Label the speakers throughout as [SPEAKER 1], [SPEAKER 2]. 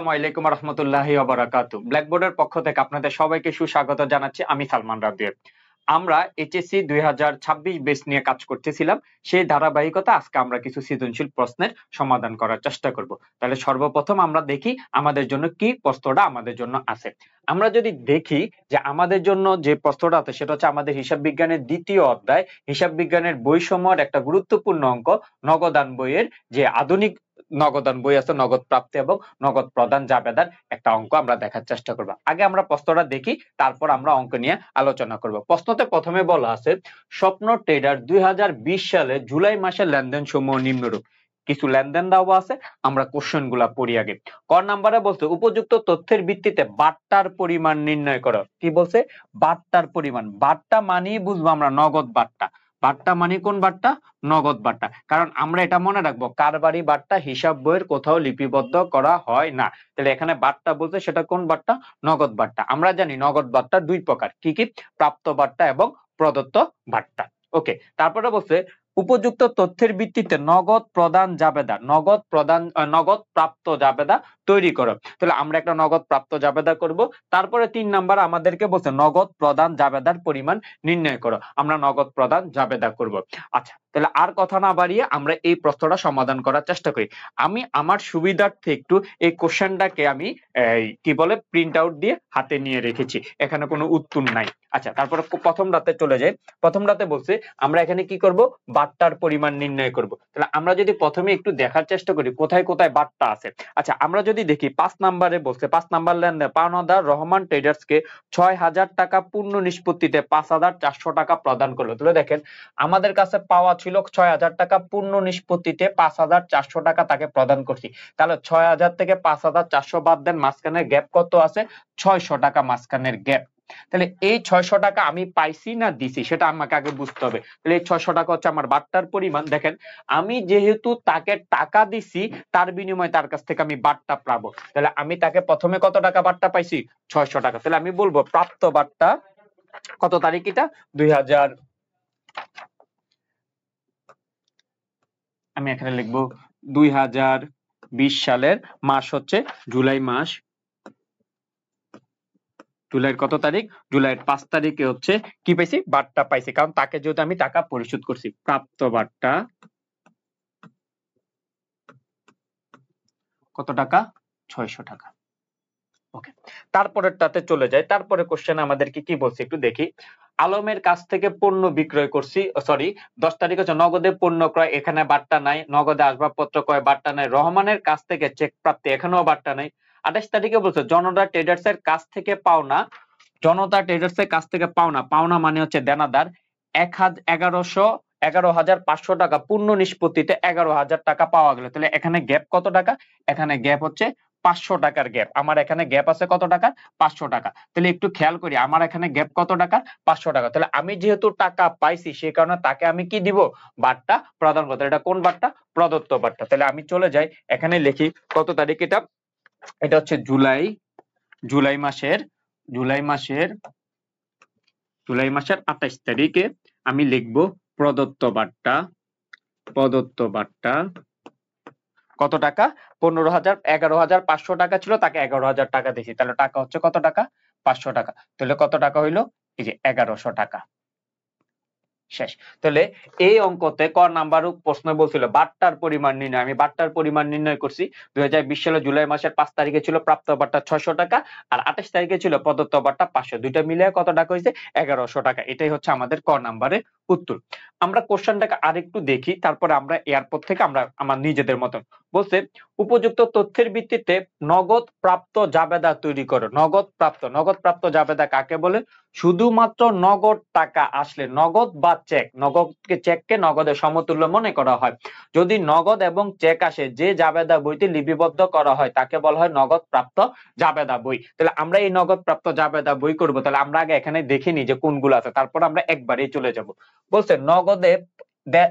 [SPEAKER 1] আসসালামু আলাইকুম রহমতুল্লাহি ওয়া বারাকাতুহু। ব্ল্যাকবোর্ডের পক্ষ থেকে আপনাদের সবাইকে সুস্বাগত জানাচ্ছি। আমি সালমান রাব্বি। আমরা এইচএসসি 2026 বেস নিয়ে কাজ করতেছিলাম। সেই ধারাবাহিকতা আজকে আমরা কিছু সৃজনশীল প্রশ্নের সমাধান করার চেষ্টা করব। তাহলে সর্বপ্রথম আমরা দেখি আমাদের জন্য কি প্রশ্নটা আমাদের জন্য আছে। আমরা যদি দেখি যে আমাদের জন্য যে প্রশ্নটা আছে সেটা হচ্ছে আমাদের হিসাব বিজ্ঞানের দ্বিতীয় অধ্যায় হিসাব বিজ্ঞানের বৈষম্যের একটা গুরুত্বপূর্ণ অঙ্ক নগদান বইয়ের যে আধুনিক নগদান বই আছে নগদ প্রাপ্তি এবং নগদ প্রদান জাবেদার একটা অঙ্ক আমরা দেখার চেষ্টা করব। আগে আমরা প্রশ্নটা দেখি, তারপর আমরা অঙ্ক নিয়ে আলোচনা করব। প্রশ্নতে প্রথমে বলা আছে স্বপ্ন ট্রেডার 2020 সালে জুলাই মাসের লেনদেন সমূহ নিম্নরূপ। কিছু লেনদেন দেওয়া আছে, আমরা কোশ্চেন গুলা পড়ি আগে। ক নাম্বারে বলছে উপযুক্ত তথ্যের ভিত্তিতে বাট্টার পরিমাণ নির্ণয় করো। কি বলছে? বাট্টার পরিমাণ। বাট্টা মানেই বুঝবো আমরা নগদ বাট্টা। বাট্টা মানে কোন বাট্টা? নগদ বাট্টা। কারণ আমরা এটা মনে রাখবো কারবারি বাট্টা হিসাব বইয়ের কোথাও লিপিবদ্ধ করা হয় না। তাহলে এখানে বাট্টা বলতে সেটা কোন বাট্টা? নগদ বাট্টা। আমরা জানি নগদ বাট্টা দুই প্রকার, কি কি? প্রাপ্ত বাট্টা এবং প্রদত্ত বাট্টা। ওকে, তারপরে বলছে উপযুক্ত তথ্যের ভিত্তিতে নগদ প্রদান জাবেদা, নগদ প্রাপ্ত জাবেদা তৈরি করো। তাহলে আমরা একটা নগদ প্রাপ্ত জাবেদা করব। তারপরে 3 নাম্বার আমাদেরকে বলছে নগদ প্রদান জাবেদার পরিমাণ নির্ণয় করো। আমরা নগদ প্রদান জাবেদা করব। আচ্ছা, তাহলে আর কথা না বাড়িয়ে আমরা এই প্রশ্নটা সমাধান করার চেষ্টা করি। আমি আমার সুবিধার্থে একটু এই কোশ্চেনটাকে আমি কি বলে প্রিন্ট আউট দিয়ে হাতে নিয়ে রেখেছি, এখানে কোনো উত্তর নাই। আচ্ছা, তারপরে প্রথম রাতে চলে যাই। প্রথম রাতে বলছে আমরা এখানে কি করব? বাট্টার পরিমাণ নির্ণয় করব। তাহলে আমরা যদি প্রথমে একটু দেখার চেষ্টা করি কোথায় কোথায় বাট্টা আছে। আচ্ছা, আমরা যদি দেখি 5 নম্বরে বলছে 5 নাম্বার লেনদেন পাওনাদার রহমান ট্রেডার্সকে 6000 টাকা পূর্ণ নিষ্পত্তিতে 5400 টাকা প্রদান করলো। তাহলে দেখেন আমাদের কাছে পাওয়া ছিল 6000 টাকা, পূর্ণ নিষ্পত্তিতে 5400 টাকা তাকে প্রদান করছি। তাহলে 6000 থেকে 5400 বাদ দেন, মাঝখানের গ্যাপ কত আছে? 600 টাকা মাঝখানের গ্যাপ। তাহলে এই 600 টাকা আমি পাইছি না দিছি সেটা আমাকে আগে বুঝতে হবে। তাহলে এই 600 টাকা হচ্ছে আমার বাট্টার পরিমাণ। দেখেন আমি যেহেতু তাকে টাকা দিছি তার বিনিময়ে তার কাছ থেকে আমি বাট্টা পাবো। তাহলে আমি তাকে প্রথমে কত টাকা বাট্টা পাইছি? 600 টাকা। তাহলে আমি বলবো প্রাপ্ত বাট্টা কত তারিখ? এটা 2000, আমি এখানে লিখবো 2020 সালের মাস হচ্ছে জুলাই মাস। জুলাইয়ের কত তারিখ? জুলাইয়ের 5 তারিখে হচ্ছে কি পাইছি? বাট্টা পাইছি, কারণ তাকে যেহেতু আমি টাকা পরিশোধ করছি। প্রাপ্ত বাট্টা কত টাকা? 600 টাকা। ওকে, তারপরেরটাতে চলে যায়। তারপরে কোশ্চেন আমাদেরকে কি বলছে একটু দেখি। আলমের কাছ থেকে পণ্য বিক্রয় করছি, সরি 10 তারিখ হচ্ছে নগদে পণ্য ক্রয়, এখানে বাট্টা নাই। নগদে আসবাবপত্র ক্রয়, বাট্টা নাই। রহমানের কাছ থেকে চেক প্রাপ্তি, এখানেও বাট্টা নাই। 28 তারিখে বলছে জনতা ট্রেডার্স এর কাছ থেকে পাওনা, জনতা ট্রেডার্স এর কাছ থেকে পাওনা, পাওনা মানে হচ্ছে দেনাদার 11,500 টাকা পূর্ণ নিষ্পত্তিতে 11,000 টাকা পাওয়া গেল। তাহলে এখানে গ্যাপ কত টাকা? এখানে গ্যাপ হচ্ছে 500 টাকার গ্যাপ। আমার এখানে গ্যাপ আছে কত টাকা? 500 টাকা। তাহলে একটু খেয়াল করি আমার এখানে গ্যাপ কত টাকা? 500 টাকা। তাহলে আমি যেহেতু টাকা পাইছি সেই কারণে তাকে আমি কি দিব? বাট্টা প্রদান করতে। এটা কোন বাট্টা? প্রদত্ত বাট্টা। তাহলে আমি চলে যাই এখানে লিখি কত তারিখ এটা? এটা হচ্ছে জুলাই মাসের 28 তারিখে আমি লিখব প্রদত্ত বাট্টা কত টাকা? 11,500 টাকা ছিল, তাকে 11,000 টাকা দিয়েছি। তাহলে টাকা হচ্ছে কত টাকা? 500 টাকা। তাহলে কত টাকা হইলো? এই যে 1100 টাকা। শেষ। তাহলে এই অঙ্কতে ক নাম্বার প্রশ্ন বলছিল বাট্টার পরিমাণ নির্ণয়। আমি বাট্টার পরিমাণ নির্ণয় করছি। 2020 সালে জুলাই মাসের 5 তারিখে ছিল প্রাপ্ত বাট্টা 600 টাকা আর 28 তারিখে ছিল প্রদত্ত বাট্টা 500। দুইটা মিলে কত টাকা হয়েছে? 1100 টাকা। এটাই হচ্ছে আমাদের ক নাম্বারের উত্তর। আমরা কোশ্চেনটাকে আরেকটু দেখি, তারপরে আমরা এয়ারপোর্ট থেকে আমরা আমার নিজেদের মতন বলছে উপযুক্ত তথ্যের ভিত্তিতে নগদ প্রাপ্ত জাবেদা তৈরি করো। নগদ প্রাপ্ত জাবেদা কাকে বলে? শুধুমাত্র নগদ টাকা আসলে, নগদ বা চেককে নগদের সমতুল্য মনে করা হয়। যদি নগদ এবং চেক আসে, যে জাবেদা বইতে লিপিবদ্ধ করা হয় তাকে বলা হয় নগদ প্রাপ্ত জাবেদা বই। তাহলে আমরা এই নগদ প্রাপ্ত জাবেদা বই করব। তাহলে আমরা আগে এখানে দেখে নিই যে কোনগুলো আছে, তারপর আমরা একবারেই চলে যাব। বলছে নগদে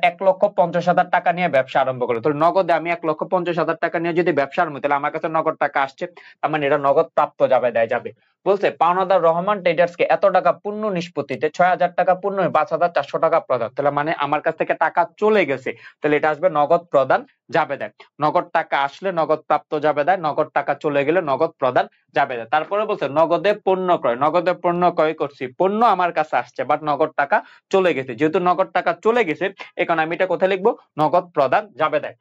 [SPEAKER 1] 1,50,000 টাকা নিয়ে ব্যবসা আরম্ভ করলো। তাহলে নগদে আমি 1,50,000 টাকা নিয়ে যদি ব্যবসা আরম্ভ, তাহলে আমার কাছে নগদ টাকা আসছে, তার মানে এটা নগদ প্রাপ্ত জাবেদায় যাবে। বলছে পাওনাদার রহমান ট্রেডার্সকে এত টাকা পূর্ণ নিষ্পত্তিতে 6,000 টাকা পূর্ণ 5,400 টাকা প্রদান। তাহলে মানে আমার কাছ থেকে টাকা চলে গেছে, তাহলে এটা আসবে নগদ প্রদান জাবেদায়। নগদ টাকা আসলে নগদ প্রাপ্ত জাবেদায়, নগদ টাকা চলে গেলে নগদ প্রদান জাবেদায়। তারপরে বলছে নগদে পণ্য ক্রয়। নগদে পণ্য ক্রয় করছি, পণ্য আমার কাছে আসছে বাট নগদ টাকা চলে গেছে। যেহেতু নগদ টাকা চলে গেছে, এখন আমি এটা কোথায় লিখবো? নগদ প্রদান জাবেদায়।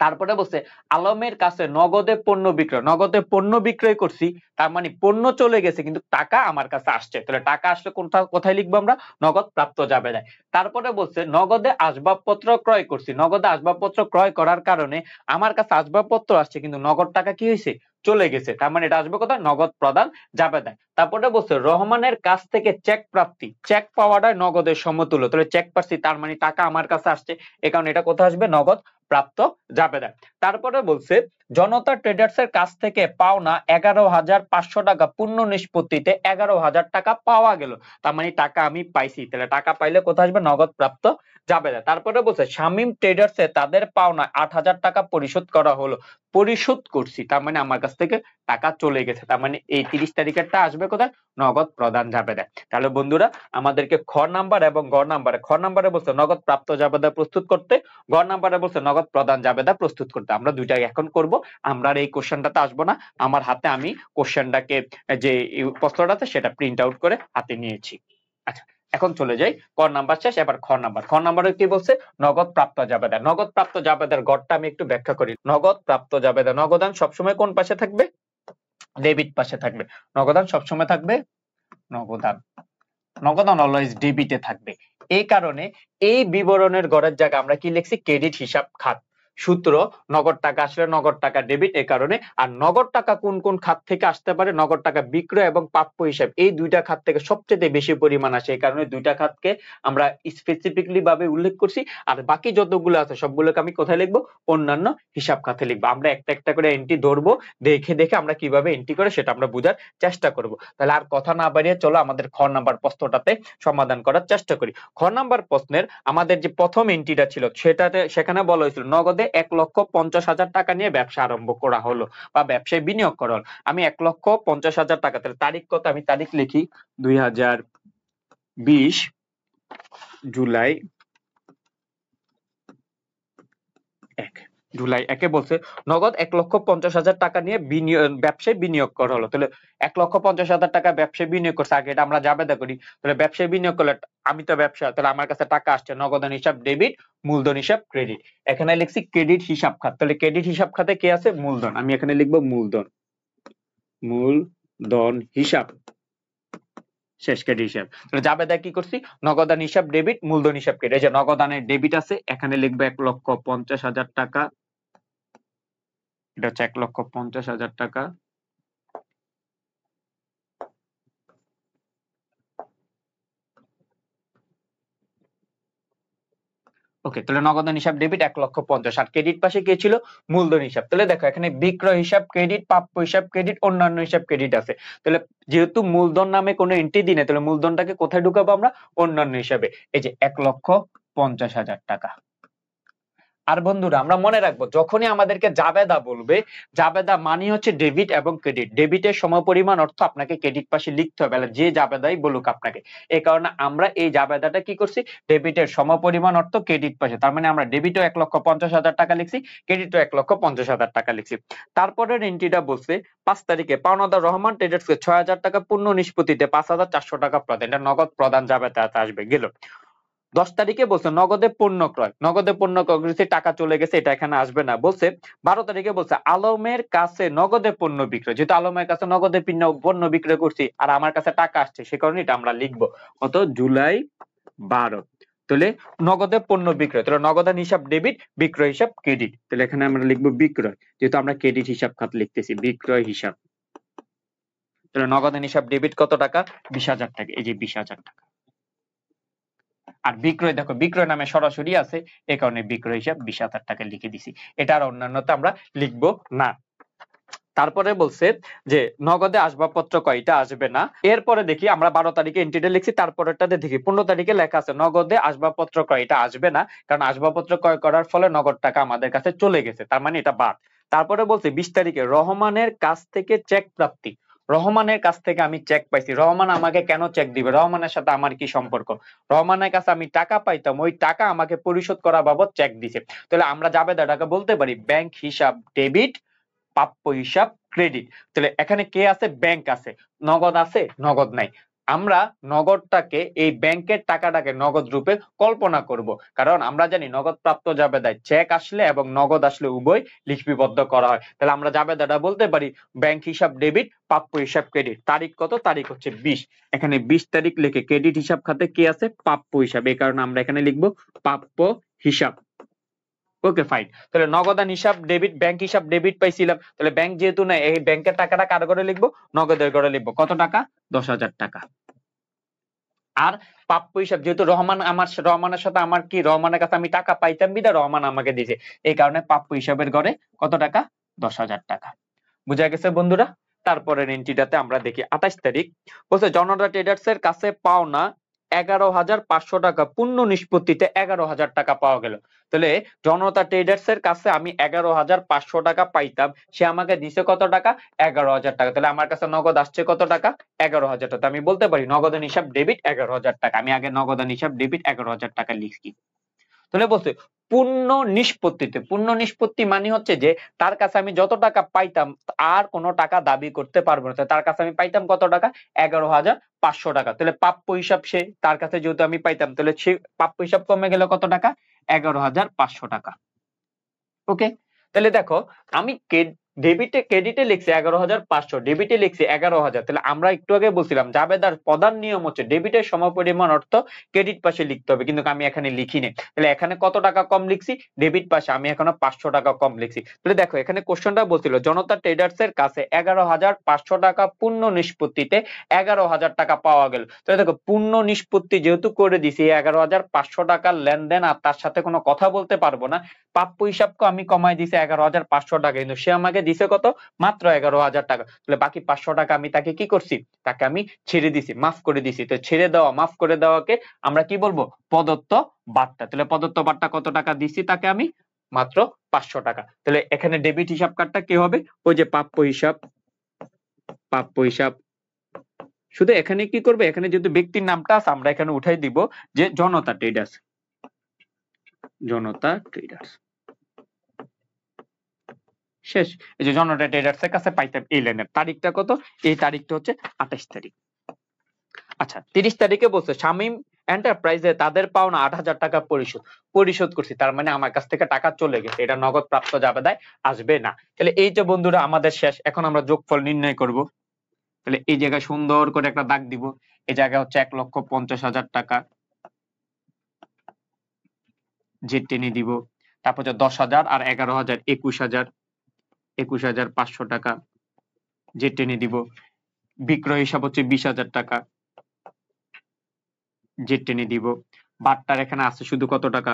[SPEAKER 1] তারপরে বলছে আলমের কাছে নগদে পণ্য বিক্রয়। নগদে পণ্য বিক্রয় করছি, তার মানে পণ্য চলে গেছে কিন্তু টাকা আমার কাছে আসছে, তাহলে টাকা আসলে কোথায় লিখবো আমরা? নগদ প্রাপ্ত জাবেদায়। তারপরে বলছে নগদে আসবাবপত্র ক্রয় করছি। নগদে আসবাবপত্র ক্রয় করার কারণে আমার কাছে আসবাবপত্র আসছে কিন্তু নগদ টাকা কি হয়েছে? চলে গেছে, তার মানে এটা আসবে কোথায়? নগদ প্রদান জাবেদায়। তারপরে বলছে রহমানের কাছ থেকে চেক প্রাপ্তি। চেক পাওয়াটা নগদের সমতুল্য, তাহলে চেক পাচ্ছি তার মানে টাকা আমার কাছে আসছে, এ কারণে এটা কোথায় আসবে? নগদ প্রাপ্ত জাবেদায়। তারপরে বলছে জনতা ট্রেডার্স এর কাছ থেকে পাওনা 11,500 টাকা পূর্ণ নিষ্পত্তিতে 11,000 টাকা পাওয়া গেল, তার মানে টাকা আমি পাইছি, তাহলে টাকা পাইলে কোথায় আসবে? নগদ প্রাপ্ত জাবেদায়। তারপরে বলছে শামীম ট্রেডার্স এ তাদের পাওনা 8,000 টাকা পরিশোধ করা হলো, পরিশোধ করছি, তার মানে আমার কাছ থেকে টাকা চলে গেছে, তার মানে এই 30 তারিখেরটা আসবে কোথায়? নগদ প্রদান জাবেদায়। তাহলে বন্ধুরা আমাদেরকে খ নাম্বার এবং গ নাম্বারে, খ নাম্বারে বলছে নগদ প্রাপ্ত জাবেদা প্রস্তুত করতে, গ নাম্বারে বলছে নগদ প্রদান জাবেদা প্রস্তুত করতে। আমরা দুইটাই এখন করব, আমরা আর এই কোশ্চেনটাতে আসবো না। আমার হাতে আমি কোশ্চেনটাকে যে প্রশ্নটা আছে সেটা প্রিন্ট আউট করে হাতে নিয়েছি। আচ্ছা, এখন চলে যাই ক নাম্বার শেষ, এবার খ নাম্বার। খ নাম্বারে কি বলছে? নগদ প্রাপ্ত জাবেদা। নগদ প্রাপ্ত জাবেদার গড়টা আমি একটু ব্যাখ্যা করি। নগদ প্রাপ্ত জাবেদা, নগদান সবসময় কোন পাশে থাকবে? ডেবিট পাশে থাকবে। নগদান সবসময় থাকবে নগদান, নগদান অলওয়েজ ডেবিটে থাকবে। এই কারণে এই বিবরণের গড়ের জায়গায় আমরা কি লিখছি? ক্রেডিট হিসাব খাত। সূত্র নগদ টাকা আসলে নগদ টাকা ডেবিট, এই কারণে। আর নগদ টাকা কোন কোন খাত থেকে আসতে পারে? নগদ টাকা বিক্রয় এবং প্রাপ্য হিসাব, এই দুইটা খাত থেকে সবচেয়ে বেশি পরিমাণ আসে, এই কারণে দুইটা খাতকে আমরা স্পেসিফিকলি ভাবে উল্লেখ করছি। আর বাকি যতগুলো আছে সবগুলোকে আমি কোথায় লিখবো? অন্যান্য হিসাব খাতে লিখবো। আমরা একটা একটা করে এন্ট্রি ধরবো, দেখে দেখে আমরা কিভাবে এন্ট্রি করে সেটা আমরা বোঝার চেষ্টা করব। তাহলে আর কথা না বাড়িয়ে চলো আমাদের খ নাম্বার প্রশ্নটাতে সমাধান করার চেষ্টা করি। খ নাম্বার প্রশ্নের আমাদের যে প্রথম এন্ট্রিটা ছিল সেখানে বলা হয়েছিল নগদে 1,50,000 টাকা নিয়ে ব্যবসা আরম্ভ করা হলো বা ব্যবসায় বিনিয়োগ করা হলো। আমি 1,50,000 টাকা, তাহলে তারিখ কত? আমি তারিখ লিখি 2020 জুলাই 1। জুলাই 1-এ বলছে নগদ 1,50,000 টাকা নিয়ে ব্যবসায় বিনিয়োগ করা হলো। তাহলে 1,50,000 টাকা ব্যবসায় বিনিয়োগ করছে, আগে এটা আমরা জাবেদা করি। তাহলে ব্যবসায় বিনিয়োগ করলে আমি তো ব্যবসা, তাহলে আমার কাছে টাকা আসছে, নগদান হিসাব ডেবিট, মূলধন হিসাব ক্রেডিট। এখানে লিখছি ক্রেডিট হিসাব খাত, তাহলে ক্রেডিট হিসাব খাতে কে আছে? মূলধন। আমি এখানে লিখবো মূলধন, মূলধন হিসাব শেষ, ক্রেডিট হিসাব। তাহলে জাবেদা কি করছি? নগদান হিসাব ডেবিট, মূলধন হিসাব ক্রেডিট। এই যে নগদানের ডেবিট আছে, এখানে লিখবো 1,50,000 টাকা, এটা হচ্ছে 1,50,000 টাকা। ওকে, তাহলে নগদান হিসাব ডেবিট 1,50,000। আর ক্রেডিট পাশে কে ছিল? মূলধন হিসাব। তাহলে দেখো এখানে বিক্রয় হিসাব ক্রেডিট, প্রাপ্য হিসাব ক্রেডিট, অন্যান্য হিসাব ক্রেডিট আছে। তাহলে যেহেতু মূলধন নামে কোনো এন্ট্রি দিই না, তাহলে মূলধনটাকে কোথায় ঢুকাবো আমরা? অন্যান্য হিসাবে। এই যে 1,50,000 টাকা। আর বন্ধুরা আমরা মনে রাখবো যখনই আমাদেরকে জাবেদা বলবে, জাবেদা মানে হচ্ছে ডেবিট এবং ক্রেডিট। ডেবিটের সমপরিমাণ অর্থ আপনাকে ক্রেডিট পাশে লিখতে হবে, যে জাবেদাই বলুক আপনাকে। এই কারণে আমরা এই জাবেদাটা কি করছি? ডেবিটের সমপরিমাণ অর্থ ক্রেডিট পাশে, তার মানে আমরা ডেবিটও 1,50,000 টাকা লিখছি, ক্রেডিটও 1,50,000 টাকা লিখছি। তারপরের এন্ট্রিটা বলছে 5 তারিখে পাওনাদার রহমান ট্রেডার্সকে 6,000 টাকা পূর্ণ নিষ্পত্তিতে 5,400 টাকা প্রদান, এটা নগদ প্রদান জাবেদাতে আসবে, গেল। 10 তারিখে বলছে নগদে পণ্য ক্রয়, নগদে পণ্য ক্রয় করেছে, টাকা চলে গেছে, এটা এখানে আসবে না। বলছে 12 তারিখে বলছে আলমের কাছে নগদে পণ্য বিক্রয়, যেহেতু আলমের কাছে নগদে পণ্য বিক্রয় করছি আর আমার কাছে টাকা আসছে, সে কারণে এটা আমরা লিখবো কত? জুলাই 12। তাহলে নগদে পণ্য বিক্রয়, তাহলে নগদান হিসাব ডেবিট, বিক্রয় হিসাব ক্রেডিট। তাহলে এখানে আমরা লিখবো বিক্রয়, যেহেতু আমরা ক্রেডিট হিসাব খাত লিখতেছি, বিক্রয় হিসাব। তাহলে নগদান হিসাব ডেবিট কত টাকা? 20,000 টাকা, এই যে 20,000 টাকা। আর বিক্রয় দেখো বিক্রয় নামে সরাসরি আছে, এই কারণে বিক্রয় হিসাব 20,000 টাকা লিখে দিছি, এটা আর অন্যান্যতে আমরা লিখবো না। তারপরে বলছে যে নগদে আসবাবপত্র কয়টা আসবে না। এরপরে দেখি আমরা 12 তারিখে এন্ট্রিটা লিখছি, তারপরেরটাতে দেখি 15 তারিখে লেখা আছে নগদে আসবাবপত্র কয়টা আসবে না, কারণ আসবাবপত্র ক্রয় করার ফলে নগদ টাকা আমাদের কাছে চলে গেছে, তার মানে এটা বাদ। তারপরে বলছে 20 তারিখে রহমানের কাছ থেকে চেক প্রাপ্তি। রহমানের কাছ থেকে আমি চেক পাইছি, রহমান আমাকে কেন চেক দিবে, রহমানের সাথে আমার কি সম্পর্ক, রহমানের কাছে আমি টাকা পাইতাম, ওই টাকা আমাকে পরিশোধ করা বাবদ চেক দিছে। তাহলে আমরা জাবেদাটাকে বলতে পারি ব্যাংক হিসাব ডেবিট, প্রাপ্য হিসাব ক্রেডিট। তাহলে এখানে কে আছে, ব্যাংক আছে, নগদ আছে, নগদ নাই। আমরা নগদটাকে, এই ব্যাংকের টাকাটাকে নগদ রূপে কল্পনা করব, কারণ আমরা জানি নগদ প্রাপ্ত জাবেদায় চেক আসলে এবং নগদ আসলে উভয় লিপিবদ্ধ করা হয়। তাহলে আমরা জাবেদাটা বলতে পারি ব্যাংক হিসাব ডেবিট, প্রাপ্য হিসাব ক্রেডিট। তারিখ কত, তারিখ হচ্ছে 20, এখানে 20 তারিখ লিখে ক্রেডিট হিসাব খাতে কি আছে, প্রাপ্য হিসাব, এই কারণে আমরা এখানে লিখবো প্রাপ্য হিসাব। Okay fine. তাহলে নগদান হিসাব ডেবিট, ব্যাংক হিসাব ডেবিট পাইছিলাম, তাহলে ব্যাংক যেহেতু নাই, এই ব্যাংকের টাকাটা কার ঘরে লিখবো, নগদের ঘরে লিখবো। কত টাকা, 10,000 টাকা। আর প্রাপ্য হিসাব যেহেতু রহমানের সাথে আমার কি, রহমানের কাছে আমি টাকা পাইতাম বিধায় রহমান আমাকে দিয়েছে, এই কারণে প্রাপ্য হিসাবের ঘরে কত টাকা, 10,000 টাকা। বুঝা গেছে বন্ধুরা? তারপরের এন্ট্রিটাতে আমরা দেখি 28 তারিখ বলছে জনতা ট্রেডার্স এর কাছে পাওনা 11,500 টাকা পূর্ণ নিষ্পত্তিতে 11,000 টাকা পাওয়া গেল। তাহলে জনতা ট্রেডার্স এর কাছে আমি 11,500 টাকা পাইতাম, সে আমাকে দিছে কত টাকা, 11,000 টাকা। তাহলে আমার কাছে নগদ আসছে কত টাকা, 11,000 টাকা। আমি বলতে পারি নগদান হিসাব ডেবিট 11,000 টাকা। আমি আগে নগদান হিসাব ডেবিট 11,000 টাকা লিখি। তাহলে বলছে পূর্ণ নিষ্পত্তিতে, পূর্ণ নিষ্পত্তি মানে হচ্ছে যে তার কাছে আমি যত টাকা পাইতাম আর কোনো টাকা দাবি করতে পারবো না। তার কাছে আমি পাইতাম কত টাকা, 11,500 টাকা। তাহলে প্রাপ্য হিসাব সে, তার কাছে যেহেতু আমি পাইতাম, তাহলে সে প্রাপ্য হিসাব কমে গেল কত টাকা, 11,500 টাকা। ওকে, তাহলে দেখো আমি ডেবিটে ক্রেডিটে লিখছি 11,500, ডেবিটে লিখছি 11,000। তাহলে আমরা একটু আগে বলছিলাম জাবেদার প্রধান নিয়ম হচ্ছে ডেবিটের সমপরিমাণ অর্থ ক্রেডিট পাশে লিখতে হবে, কিন্তু আমি এখানে লিখি নাই। তাহলে এখানে কত টাকা কম লিখছি, ডেবিট পাশে আমি এখনো 500 টাকা কম লিখছি। তাহলে দেখো এখানে কোশ্চেনটা বলছিল জনতা ট্রেডার্স এর কাছে 11,500 টাকা পূর্ণ নিষ্পত্তিতে 11,000 টাকা পাওয়া গেল। তাহলে দেখো পূর্ণ নিষ্পত্তি যেহেতু করে দিছি, 11,500 টাকার লেনদেন আর তার সাথে কোনো কথা বলতে পারবো না। প্রাপ্য হিসাবকে আমি কমাই দিছি 11,500 টাকা, কিন্তু সে আমাকে দিছে কত, মাত্র 11,000 টাকা। তাহলে বাকি 500 টাকা আমি তাকে কি করছি, তাকে আমি ছেড়ে দিছি, মাফ করে দিছি। তো ছেড়ে দেওয়া, মাফ করে দেওয়াকে আমরা কি বলবো, প্রদত্ত বার্তা। তাহলে প্রদত্ত বার্তা কত টাকা দিছি তাকে আমি, মাত্র 500 টাকা। তাহলে এখানে ডেবিট হিসাব কার্ডটা কি হবে, ওই যে প্রাপ্য হিসাব, প্রাপ্য হিসাব। শুধু এখানে কি করবে, এখানে যেহেতু ব্যক্তির নামটা আছে আমরা এখানে উঠাই দিব যে জনতা ট্রেডার্স, জনতা ট্রেডার্স। শেষ। এই যে জনতা ট্রেডার্স এর কাছে পাইতাম এই লাইনের তারিখটা কত, এই তারিখটা হচ্ছে 28 তারিখ। আচ্ছা 30 তারিখে বলছে শামীম এন্টারপ্রাইজে তাদের পাওনা 8,000 টাকা পরিশোধ করছি, তার মানে আমার কাছ থেকে টাকা চলে গেছে, এটা নগদ প্রাপ্ত জাবেদায় আসবে না। তাহলে এই যে বন্ধুরা আমাদের শেষ, এখন আমরা যোগফল নির্ণয় করব। তাহলে এই জায়গায় সুন্দর করে একটা দাগ দিব, এই জায়গায় হচ্ছে 1,50,000 টাকা জেড টেনে দিব, তারপর হচ্ছে 10,000 আর 11,000 21,500 টাকা জেড টেনে দিব। বিক্রয় হিসাব হচ্ছে 20,000 টাকা জেড টেনে দিব। বাট্টার এখানে আছে শুধু কত টাকা,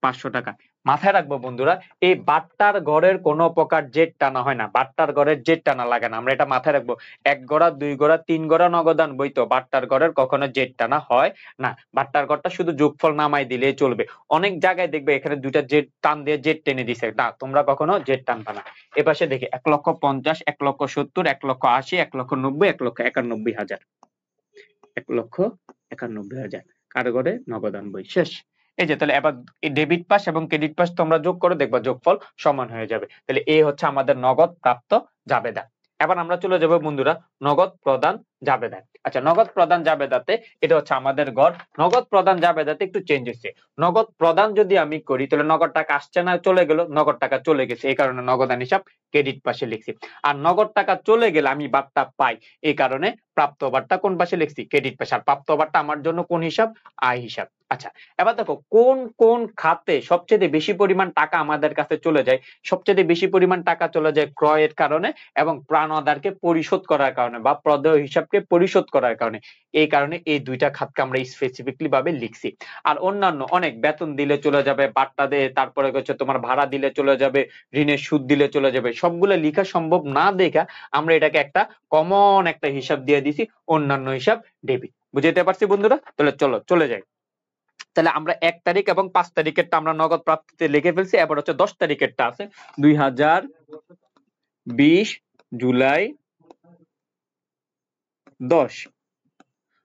[SPEAKER 1] 500 টাকা। মাথায় রাখবো বন্ধুরা, এই বাট্টার ঘরের কোনো প্রকার জেড টানা হয় না, বাট্টার ঘরের জেড টানা লাগে না, আমরা এটা মাথায় রাখবো। 1 গড়া 2 গড়া 3 গড়া নগদান বইতো বাট্টার ঘরের কখনো জেড টানা হয় না। বাট্টার ঘরটা শুধু যোগফল নামাই দিলেই চলবে। অনেক জায়গায় দেখবে এখানে দুইটা জেড টান দিয়ে জেড টেনে দিছে, না তোমরা কখনো জেড টানবা না। এপাশে দেখি 1,50,000, 1,70,000, 1,80,000, 1,90,000, 1,91,000, 1,91,000 কার ঘরে, নগদান বই। শেষ। এই যে তাহলে এবার ডেবিট পাস এবং ক্রেডিট পাস তোমরা যোগ করে দেখবা যোগফল সমান হয়ে যাবে। তাহলে এই হচ্ছে আমাদের নগদ প্রাপ্ত জাবেদা। এবার আমরা চলে যাব বন্ধুরা নগদ প্রদান জাবেদা। আচ্ছা নগদ প্রদান জাবেদাতে এটা হচ্ছে আমাদের ঘর। নগদ প্রদান জাবেদাতে একটু চেঞ্জ হচ্ছে। নগদ প্রদান যদি আমি করি তাহলে নগদ টাকা আসছে না, চলে গেল, নগদ টাকা চলে গেছে, এই কারণে নগদান হিসাব ক্রেডিট পাশে লিখছি। আর নগদ টাকা চলে গেলে আমি বার্তা পাই, এই কারণে প্রাপ্ত বার্তা কোন পাশে লিখছি, ক্রেডিট পাশে। আর প্রাপ্ত বার্তা আমার জন্য কোন হিসাব, আয় হিসাব। আচ্ছা এবার দেখো কোন কোন খাতে সবচেয়ে বেশি পরিমাণ টাকা আমাদের কাছে চলে যায়। সবচেয়ে বেশি পরিমাণ টাকা চলে যায় ক্রয়ের কারণে এবং প্রাণদারকে পরিশোধ করার কারণে বা প্রদেয় হিসাবকে পরিশোধ করার কারণে। এই কারণে এই দুইটা খাতকে আমরা স্পেসিফিকলি ভাবে লিখছি। আর অন্যান্য অনেক বেতন দিলে চলে যাবে, বার্তা দিয়ে, তারপরে হচ্ছে তোমার ভাড়া দিলে চলে যাবে, ঋণের সুদ দিলে চলে যাবে, সবগুলো লেখা সম্ভব না দেখা আমরা এটাকে একটা কমন একটা হিসাব দিয়ে দিছি, অন্যান্য হিসাব ডেবিট। বুঝতে পারছি বন্ধুরা? তাহলে চলো চলে যাই। তাহলে আমরা 1 তারিখ এবং 5 তারিখেরটা আমরা নগদ প্রাপ্তিতে লিখে ফেলছি। এবার হচ্ছে 10 তারিখেরটা আছে 2020 জুলাই 10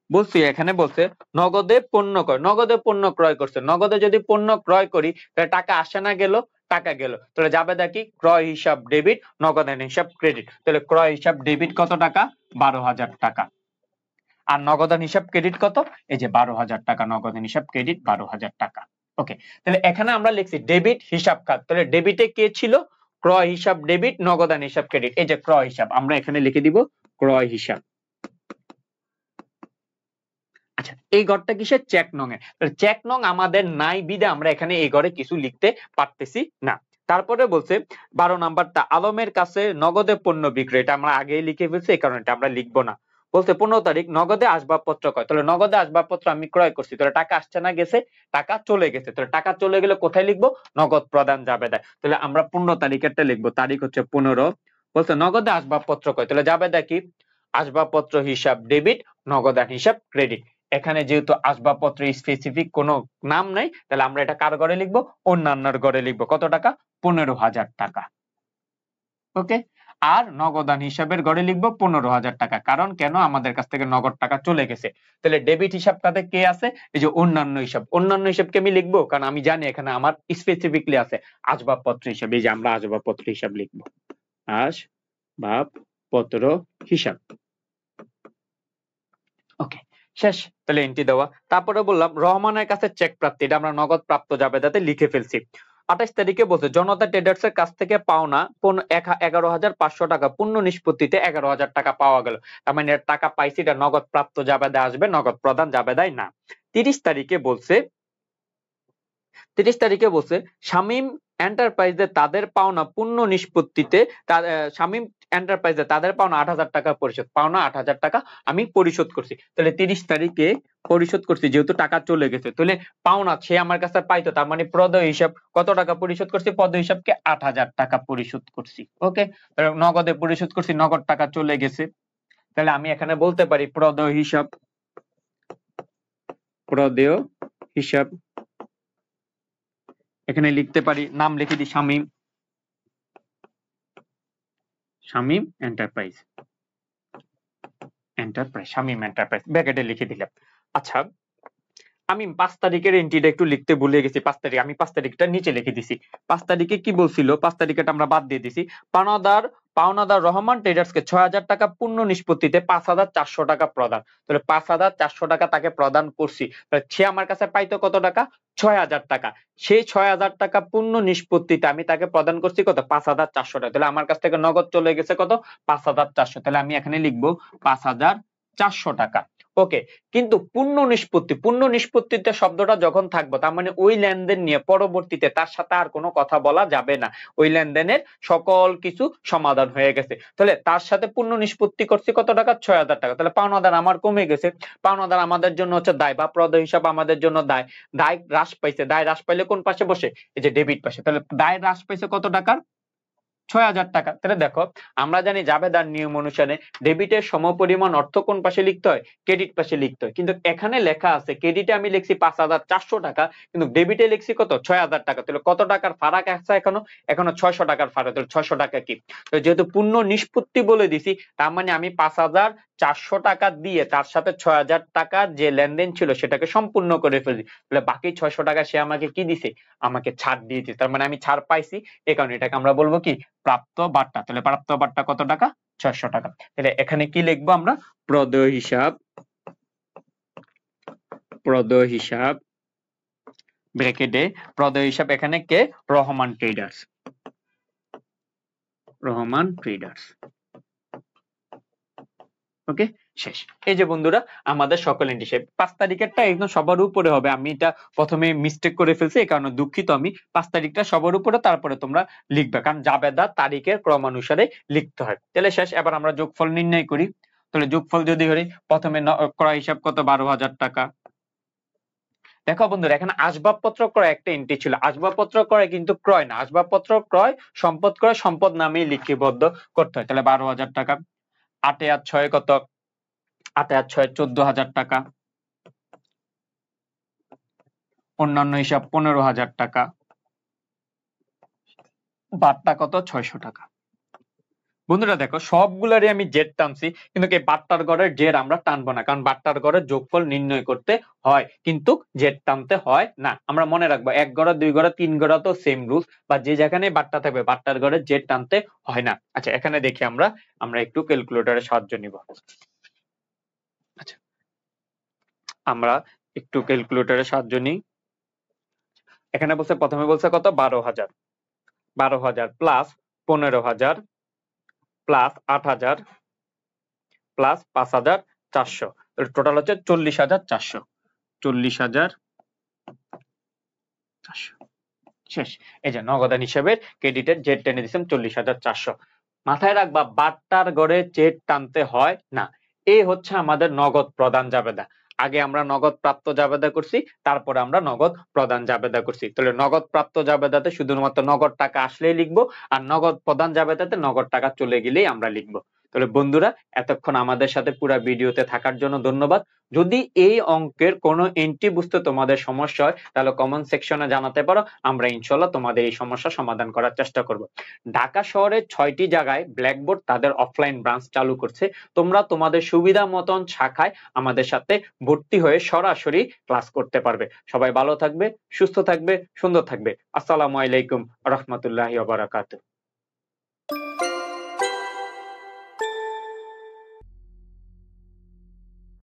[SPEAKER 1] বলছি, এখানে বলছে নগদে পণ্য ক্রয়, নগদে পণ্য ক্রয় করছে, নগদে যদি পণ্য ক্রয় করি তাহলে টাকা আসে না গেল, টাকা গেল, তাহলে যাবে দেখি ক্রয় হিসাব ডেবিট, নগদান হিসাব ক্রেডিট। তাহলে ক্রয় হিসাব ডেবিট কত টাকা? 12,000 টাকা। আর নগদান হিসাব ক্রেডিট কত? এই যে 12,000 টাকা, নগদান হিসাব ক্রেডিট 12,000 টাকা। ওকে, তাহলে এখানে আমরা লিখছি ডেবিট হিসাব খাত। তাহলে ডেবিটে কে ছিল? ক্রয় হিসাব ডেবিট, নগদান হিসাব ক্রেডিট। এই যে ক্রয় হিসাব, আমরা এখানে লিখে দিব ক্রয় হিসাব। আচ্ছা, এই ঘরটা কিসের? চেক নং এর। তাহলে চেক নং আমাদের নাই বিদে আমরা এখানে এই ঘরে কিছু লিখতে পারতেছি না। তারপরে বলছে 12 নাম্বারটা, আলমের কাছে নগদে পণ্য বিক্রয়। এটা আমরা আগেই লিখে ফেলছি, এই কারণে এটা আমরা লিখবো না। বলছে 15 তারিখ নগদে আসবাবপত্র ক্রয়। তাহলে নগদে আসবাবপত্র আমি ক্রয় করছি, তাহলে টাকা আসছে না গেছে? টাকা চলে গেছে। তাহলে টাকা চলে গেলে কোথায় লিখবো? নগদ প্রদান জাবেদায়। তাহলে আমরা 15 তারিখেরটা লিখবো, তারিখ হচ্ছে 15। বলছে নগদে আসবাবপত্র ক্রয়, তাহলে জাবেদা কি? আসবাবপত্র হিসাব ডেবিট, নগদান হিসাব ক্রেডিট। এখানে যেহেতু আসবাবপত্র স্পেসিফিক কোনো নাম নাই, তাহলে আমরা এটা কার ঘরে লিখবো? অন্যান্যর ঘরে লিখবো। কত টাকা? 15,000 টাকা। ওকে, আর নগদান হিসাবের ঘরে লিখবো 15,000 টাকা। কারণ কেন? আমাদের কাছ থেকে নগদ টাকা চলে গেছে। তাহলে ডেবিট হিসাব কাতে কে আছে? এই যে অন্যান্য হিসাব। অন্যান্য হিসাবকে আমি লিখবো, কারণ আমি জানি এখানে আমার স্পেসিফিকলি আছে আসবাবপত্র হিসাব। এই যে আমরা আসবাবপত্র হিসাব লিখবো, আসবাবপত্র হিসাব। ওকে, শেষ। তাহলে এন্ট্রি দেওয়া। তারপরে বললাম রহমানের কাছে চেক প্রাপ্তি, এটা আমরা নগদ প্রাপ্ত জাবেদাতে লিখে ফেলছি। 28 তারিখে বলছে জনতা ট্রেডার্স এর কাছ থেকে পাওনা 11,500 টাকা পূর্ণ নিষ্পত্তিতে 11,000 টাকা পাওয়া গেল। তার মানে এর টাকা পাইছি, এটা নগদ প্রাপ্ত জাবেদা আসবে, নগদ প্রদান জাবেদায় না। 30 তারিখে বলছে 30 তারিখে বলছে শামীম এন্টারপ্রাইজে তাদের পাওনা পূর্ণ নিষ্পত্তিতে শামীম এন্টারপ্রাইজে তাদের পাওনা 8,000 টাকা পরিশোধ, পাওনা 8,000 টাকা আমি পরিশোধ করছি। তাহলে 30 তারিখে পরিশোধ করছি, যেহেতু টাকা চলে গেছে, তাহলে পাওনা সে আমার কাছে পাইতো, তার মানে প্রদেয় হিসাব কত টাকা পরিশোধ করছি? প্রদেয় হিসাবকে 8,000 টাকা পরিশোধ করছি। ওকে, নগদে পরিশোধ করছি, নগদ টাকা চলে গেছে। তাহলে আমি এখানে বলতে পারি প্রদেয় হিসাব, প্রদেয় হিসাব। এখানে লিখতে পারি, নাম লিখে দিই শামীম, শামীম এন্টারপ্রাইজ, শামীম এন্টারপ্রাইজ ব্র্যাকেটে লিখে দিলাম। আচ্ছা, আমি 5 তারিখের এন্ট্রিটা একটু লিখতে ভুলে গেছি। 5 তারিখ, আমি 5 তারিখটা নিচে লিখে দিছি। 5 তারিখে কি বলছিল? 5 তারিখটা আমরা বাদ দিয়ে দিছি। পাওনাদার রহমান ট্রেডার্সকে 6,000 টাকা পূর্ণ নিষ্পত্তিতে 5,400 টাকা প্রদান। তাহলে 5,400 টাকা তাকে প্রদান করছি। তাহলে সে আমার কাছে পাইতো কত টাকা? 6,000 টাকা। সেই 6,000 টাকা পূর্ণ নিষ্পত্তিতে আমি তাকে প্রদান করছি কত? 5,400 টাকা। তাহলে আমার কাছ থেকে নগদ চলে গেছে কত? 5,400। তাহলে আমি এখানে লিখবো 5,400 টাকা। ওকে, কিন্তু পূর্ণ নিষ্পত্তিতে শব্দটা যখন থাকবে, তার মানে ওই লেনদেন নিয়ে পরবর্তীতে তার সাথে আর কোনো কথা বলা যাবে না। ওই লেনদেনের সকল কিছু সমাধান হয়ে গেছে। তাহলে তার সাথে পূর্ণ নিষ্পত্তি করছি কত টাকা? 6,000 টাকা। তাহলে পাওনাদার আমার কমে গেছে। পাওনাদার আমাদের জন্য হচ্ছে দায়, বা প্রদেয় হিসাব আমাদের জন্য দায়। দায় হ্রাস পাইছে। দায় হ্রাস পাইলে কোন পাশে বসে? এই যে ডেবিট পাশে। তাহলে দায় হ্রাস পাইছে কত টাকার? 6,000 টাকা। তাহলে দেখো, আমরা জানি জাবেদার নিয়ম অনুসারে ডেবিটের সমপরিমাণ অর্থ কোন পাশে লিখতে হয়? ক্রেডিট পাশে লিখতে হয়। কিন্তু এখানে লেখা আছে ক্রেডিটে আমি লিখছি 5,400 টাকা, কিন্তু ডেবিটে লিখছি কত? 6,000 টাকা। তাহলে কত টাকার ফারাক আছে? এখনো 600 টাকার ফারাক। তাহলে 600 টাকা কি? তো যেহেতু পূর্ণ নিষ্পত্তি বলে দিছি, তার মানে আমি 5,400 টাকা দিয়ে তার সাথে 6,000 টাকার যে লেনদেন ছিল সেটাকে সম্পূর্ণ করে ফেলছি। তাহলে বাকি 600 টাকা সে আমাকে কি দিছে? আমাকে ছাড় দিয়েছে। তার মানে আমি ছাড় পাইছি, এই কারণে এটাকে আমরা বলবো কি? প্রাপ্ত বার্তা। তাহলে প্রাপ্ত বার্তা কত টাকা? 600 টাকা। তাহলে এখানে কি লিখবো আমরা? প্রদেয় হিসাব, প্রদেয় হিসাব ব্র্যাকেটে প্রদেয় হিসাব এখানে কে? Rahman Traders, Rahman Traders. Okay, শেষ। এই যে বন্ধুরা আমাদের সকল এন্ট্রি শেপ। 5 তারিখেরটা একদম সবার উপরে হবে। আমি এটা প্রথমে মিস্টেক করে ফেলছি, এই কারণে দুঃখিত আমি। 5 তারিখটা সবার উপরে, তারপরে তোমরা লিখবে, কারণ জাবেদা তারিখের ক্রমানুসারে লিখতে হয়। তাহলে শেষ। এবার আমরা যোগফল নির্ণয় করি। তাহলে যোগফল যদি করি, প্রথমে ক্রয় হিসাব কত? 12,000 টাকা। দেখো বন্ধুরা, এখানে আসবাবপত্র ক্রয় একটা এন্ট্রি ছিল। আসবাবপত্র ক্রয় কিন্তু ক্রয় না, আসবাবপত্র ক্রয় সম্পদ ক্রয়, সম্পদ নামেই লিপিবদ্ধ করতে হয়। তাহলে 12,000 টাকা। 8 আর 6 কত? 8 আর 6 14,000 টাকা। অন্যান্য হিসাব 15,000 টাকা। বার্তা কত? 600 টাকা। বন্ধুরা দেখো সবগুলারই আমি জেড টানছি, কিন্তু এই বাট্টার গড়ের জেড আমরা টানবো না, কারণ বাট্টার গড়ের যোগফল নির্ণয় করতে হয় কিন্তু জেড টানতে হয় না। আমরা মনে রাখবো 1 গড়া 2 গড়া 3 গড়া তো সেম রুলস, বা যে যেখানে বাট্টা থাকবে বাট্টার গড়ের জেড টানতে হয় না। আচ্ছা এখানে দেখি আমরা একটু ক্যালকুলেটরের সাহায্য নিব। আচ্ছা আমরা একটু ক্যালকুলেটরের সাহায্য নিই। এখানে বলছে প্রথমে বলছে কত 12,000, 12,000 প্লাস 15,000 প্লাস 8,000 প্লাস 5,400, টোটাল হচ্ছে 40,400, 40,400 শেষ। এই যে নগদান হিসেবে ক্রেডিটের জেড টেনে দিচ্ছেন 40,400। মাথায় রাখবা বাট্টার গড়ে জেড টানতে হয় না। এই হচ্ছে আমাদের নগদ প্রদান জাবেদা। আগে আমরা নগদ প্রাপ্ত জাবেদা করছি, তারপরে আমরা নগদ প্রদান জাবেদা করছি। তাহলে নগদ প্রাপ্ত জাবেদাতে শুধুমাত্র নগদ টাকা আসলেই লিখবো, আর নগদ প্রদান জাবেদাতে নগদ টাকা চলে গেলেই আমরা লিখবো। তাহলে বন্ধুরা এতক্ষণ আমাদের সাথে পুরো ভিডিওতে থাকার জন্য ধন্যবাদ। যদি এই অঙ্কের কোনো এন্ট্রি বুঝতে তোমাদের সমস্যা হয় তাহলে কমেন্ট সেকশনে জানাতে পারো, আমরা ইনশাল্লাহ তোমাদের এই সমস্যা সমাধান করার চেষ্টা করব। ঢাকা শহরে 6টি জায়গায় ব্ল্যাকবোর্ড তাদের অফলাইন ব্রাঞ্চ চালু করছে। তোমরা তোমাদের সুবিধা মতন শাখায় আমাদের সাথে ভর্তি হয়ে সরাসরি ক্লাস করতে পারবে। সবাই ভালো থাকবে, সুস্থ থাকবে, সুন্দর থাকবে। আসসালামু আলাইকুম রহমতুল্লাহি ওয়া বারাকাতুহু।